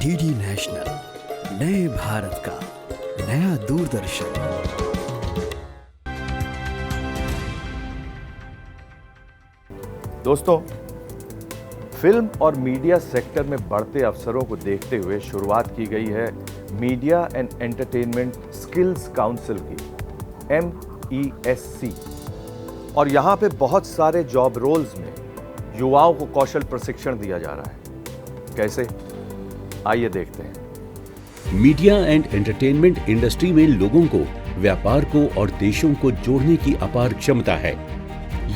DD national, नए भारत का नया दूरदर्शन। दोस्तों, फिल्म और मीडिया सेक्टर में बढ़ते अवसरों को देखते हुए शुरुआत की गई है media and entertainment skills council की, MESC। और यहाँ पे बहुत सारे जॉब रोल्स में युवाओं को कौशल प्रशिक्षण दिया जा रहा है। कैसे? आइए देखते हैं। मीडिया एंड एंटरटेनमेंट इंडस्ट्री में लोगों को, व्यापार को और देशों को जोड़ने की अपार क्षमता है।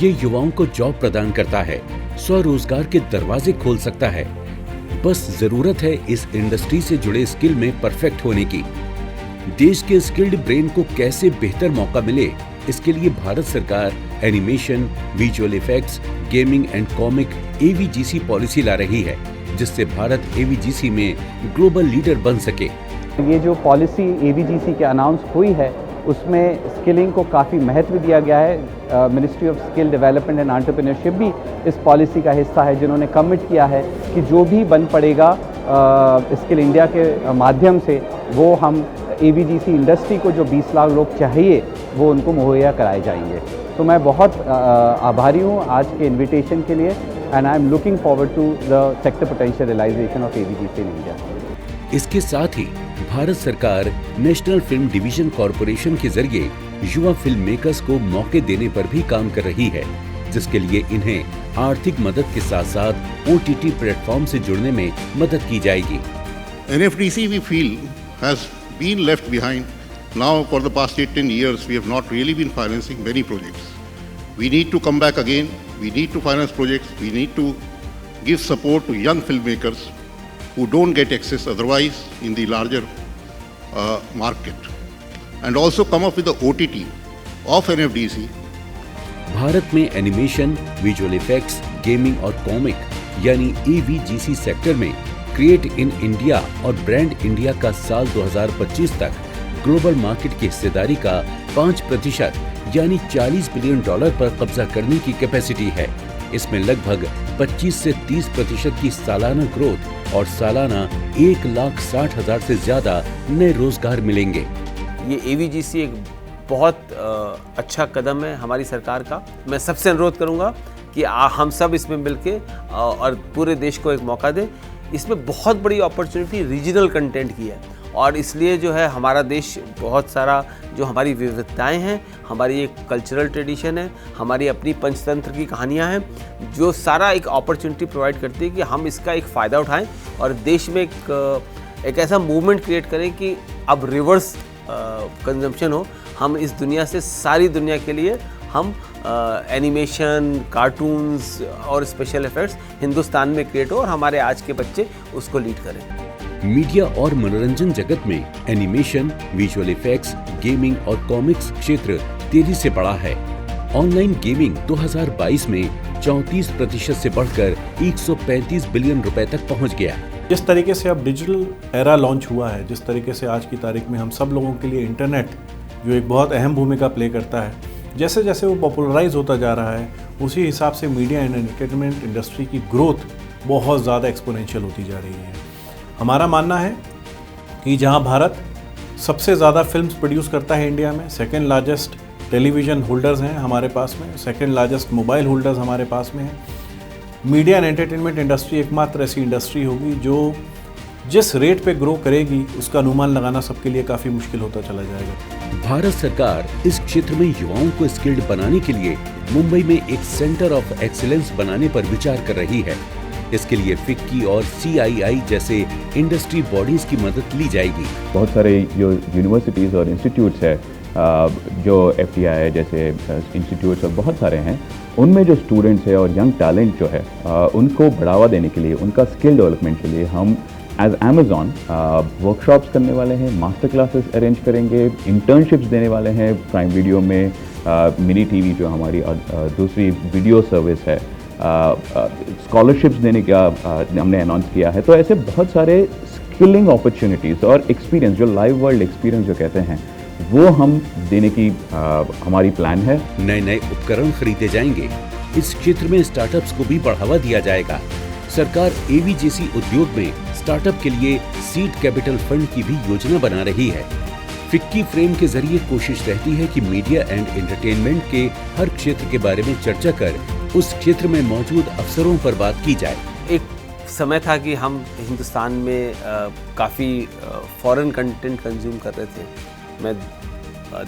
ये युवाओं को जॉब प्रदान करता है, स्वरोजगार के दरवाजे खोल सकता है। बस जरूरत है इस इंडस्ट्री से जुड़े स्किल में परफेक्ट होने की। देश के स्किल्ड ब्रेन को कैसे बेहतर मौका मिले, इसके लिए भारत सरकार animation, visual effects, gaming and comic AVGC policy ला रही है, जिससे भारत AVGC में ग्लोबल लीडर बन सके। ये जो पॉलिसी AVGC के अनाउंस हुई है, उसमें स्किलिंग को काफ़ी महत्व दिया गया है। Ministry of skill development and entrepreneurship भी इस पॉलिसी का हिस्सा है, जिन्होंने कमिट किया है कि जो भी बन पड़ेगा स्किल इंडिया के माध्यम से, वो हम AVGC इंडस्ट्री को जो 20 लाख लोग चाहिए वो उनको मुहैया कराए जाएंगे। तो मैं बहुत आभारी हूँ आज के इन्विटेशन के लिए, and I am looking forward to the sector potential realization of AVGC in India. इसके साथ ही भारत सरकार नेशनल फिल्म डिवीजन कॉरपोरेशन के जरिए युवा फिल्म मेकर्स को मौके देने पर भी काम कर रही है, जिसके लिए इन्हें आर्थिक मदद के साथ साथ OTT प्लेटफॉर्म से जुड़ने में मदद की जाएगी। NFDC we feel has been left behind. Now for the past 8-10 years we have not really been financing many projects. We need to come back again. We need to finance projects. We need to give support to young filmmakers who don't get access otherwise in the larger market, and also come up with the OTT of NFDC. Bharat में animation, visual effects, gaming और comic यानी AVGC sector में create in India और brand India का साल 2025 तक global market की हिस्सेदारी का 5% यानी $40 बिलियन पर कब्जा करने की कैपेसिटी है। इसमें लगभग 25 से 30% की सालाना ग्रोथ और सालाना 1,60,000 से ज्यादा नए रोजगार मिलेंगे। ये AVGC एक बहुत अच्छा कदम है हमारी सरकार का। मैं सबसे अनुरोध करूंगा कि हम सब इसमें मिलके और पूरे देश को एक मौका दें। इसमें बहुत बड़ी अपॉर्चुनिटी रीजनल कंटेंट की है, और इसलिए जो है हमारा देश बहुत सारा जो हमारी विविधताएं हैं, हमारी एक कल्चरल ट्रेडिशन है, हमारी अपनी पंचतंत्र की कहानियां हैं, जो सारा एक अपॉर्चुनिटी प्रोवाइड करती है कि हम इसका एक फ़ायदा उठाएं और देश में एक ऐसा मूवमेंट क्रिएट करें कि अब रिवर्स कंजम्पशन हो। हम इस दुनिया से सारी दुनिया के लिए हम एनिमेशन, कार्टून्स और स्पेशल इफेक्ट्स हिंदुस्तान में क्रिएट हो और हमारे आज के बच्चे उसको लीड करें। मीडिया और मनोरंजन जगत में एनिमेशन, विजुअल इफेक्ट्स, गेमिंग और कॉमिक्स क्षेत्र तेजी से बढ़ा है। ऑनलाइन गेमिंग 2022 में 34% से बढ़कर 135 बिलियन रुपए तक पहुंच गया। जिस तरीके से अब डिजिटल एरा लॉन्च हुआ है, जिस तरीके से आज की तारीख में हम सब लोगों के लिए इंटरनेट जो एक बहुत अहम भूमिका प्ले करता है, जैसे जैसे वो पॉपुलराइज होता जा रहा है, उसी हिसाब से मीडिया एंड एंटरटेनमेंट इंडस्ट्री की ग्रोथ बहुत ज़्यादा एक्सपोनेंशियल होती जा रही है। हमारा मानना है कि जहां भारत सबसे ज़्यादा फिल्म्स प्रोड्यूस करता है इंडिया में, सेकंड लार्जेस्ट टेलीविज़न होल्डर्स हैं हमारे पास में, सेकंड लार्जेस्ट मोबाइल होल्डर्स हमारे पास में हैं, मीडिया एंड एंटरटेनमेंट इंडस्ट्री एकमात्र ऐसी इंडस्ट्री होगी जो जिस रेट पे ग्रो करेगी, उसका अनुमान लगाना सबके लिए काफ़ी मुश्किल होता चला जाएगा। भारत सरकार इस क्षेत्र में युवाओं को स्किल्ड बनाने के लिए मुंबई में एक सेंटर ऑफ एक्सीलेंस बनाने पर विचार कर रही है। इसके लिए FICCI और CII जैसे इंडस्ट्री बॉडीज की मदद ली जाएगी। बहुत सारे जो यूनिवर्सिटीज़ और इंस्टीट्यूट्स है, जो FTI जैसे इंस्टीट्यूट्स और बहुत सारे हैं, उनमें जो स्टूडेंट्स है और यंग टैलेंट जो है, उनको बढ़ावा देने के लिए, उनका स्किल डेवलपमेंट के लिए हम एज Amazon वर्कशॉप्स करने वाले हैं, मास्टर क्लासेस अरेंज करेंगे, इंटर्नशिप्स देने वाले हैं प्राइम वीडियो में, मिनी TV जो हमारी दूसरी वीडियो सर्विस है, स्कॉलरशिप्स देने का हमने अनाउंस किया है। तो ऐसे बहुत सारे स्किलिंग अपॉर्चुनिटीज़ और एक्सपीरियंस, जो लाइव वर्ल्ड एक्सपीरियंस जो कहते हैं, वो हम देने की हमारी प्लान है। नए नए उपकरण खरीदे जाएंगे। इस क्षेत्र में स्टार्टअप्स को भी बढ़ावा दिया जाएगा। सरकार AVGC उद्योग में स्टार्टअप के लिए सीड कैपिटल फंड की भी योजना बना रही है। फिक्की फ्रेम के जरिए कोशिश रहती है कि मीडिया एंड एंटरटेनमेंट के हर क्षेत्र के बारे में चर्चा कर उस क्षेत्र में मौजूद अवसरों पर बात की जाए। एक समय था कि हम हिंदुस्तान में काफ़ी फॉरेन कंटेंट कंज्यूम कर रहे थे। मैं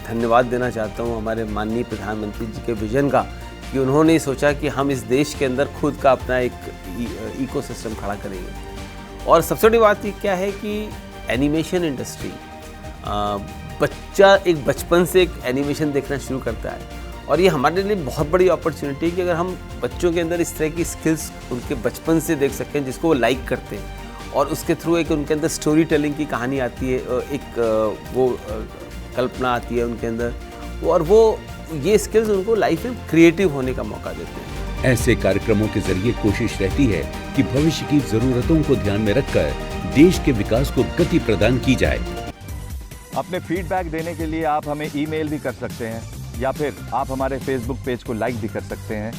धन्यवाद देना चाहता हूँ हमारे माननीय प्रधानमंत्री जी के विजन का कि उन्होंने सोचा कि हम इस देश के अंदर खुद का अपना एक इकोसिस्टम खड़ा करेंगे। और सबसे बड़ी बात ये क्या है कि एनिमेशन इंडस्ट्री बच्चा एक बचपन से एक एनिमेशन देखना शुरू करता है और ये हमारे लिए बहुत बड़ी अपॉर्चुनिटी है कि अगर हम बच्चों के अंदर इस तरह की स्किल्स उनके बचपन से देख सकते हैं जिसको वो लाइक करते हैं और उसके थ्रू एक उनके अंदर स्टोरी टेलिंग की कहानी आती है, एक वो कल्पना आती है उनके अंदर और वो ये स्किल्स उनको लाइफ में क्रिएटिव होने का मौका देते हैं। ऐसे कार्यक्रमों के जरिए कोशिश रहती है कि भविष्य की जरूरतों को ध्यान में रखकर देश के विकास को गति प्रदान की जाए। अपने फीडबैक देने के लिए आप हमें ईमेल भी कर सकते हैं या फिर आप हमारे फेसबुक पेज को लाइक भी कर सकते हैं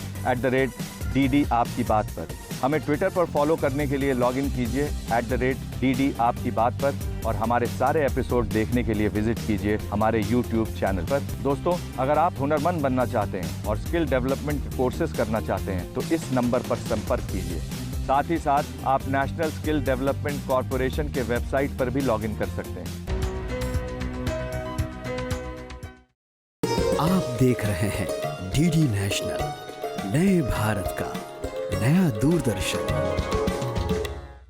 @DD आपकी बात पर। हमें ट्विटर पर फॉलो करने के लिए लॉगिन कीजिए @DD आपकी बात पर और हमारे सारे एपिसोड देखने के लिए विजिट कीजिए हमारे YouTube चैनल पर। दोस्तों, अगर आप हुनरमंद बनना चाहते हैं और स्किल डेवलपमेंट के कोर्सेज करना चाहते हैं तो इस नंबर पर संपर्क कीजिए। साथ ही साथ आप नेशनल स्किल डेवलपमेंट कॉरपोरेशन के वेबसाइट पर भी लॉगिन कर सकते हैं। आप देख रहे हैं DD नेशनल, नए भारत का नया दूरदर्शन।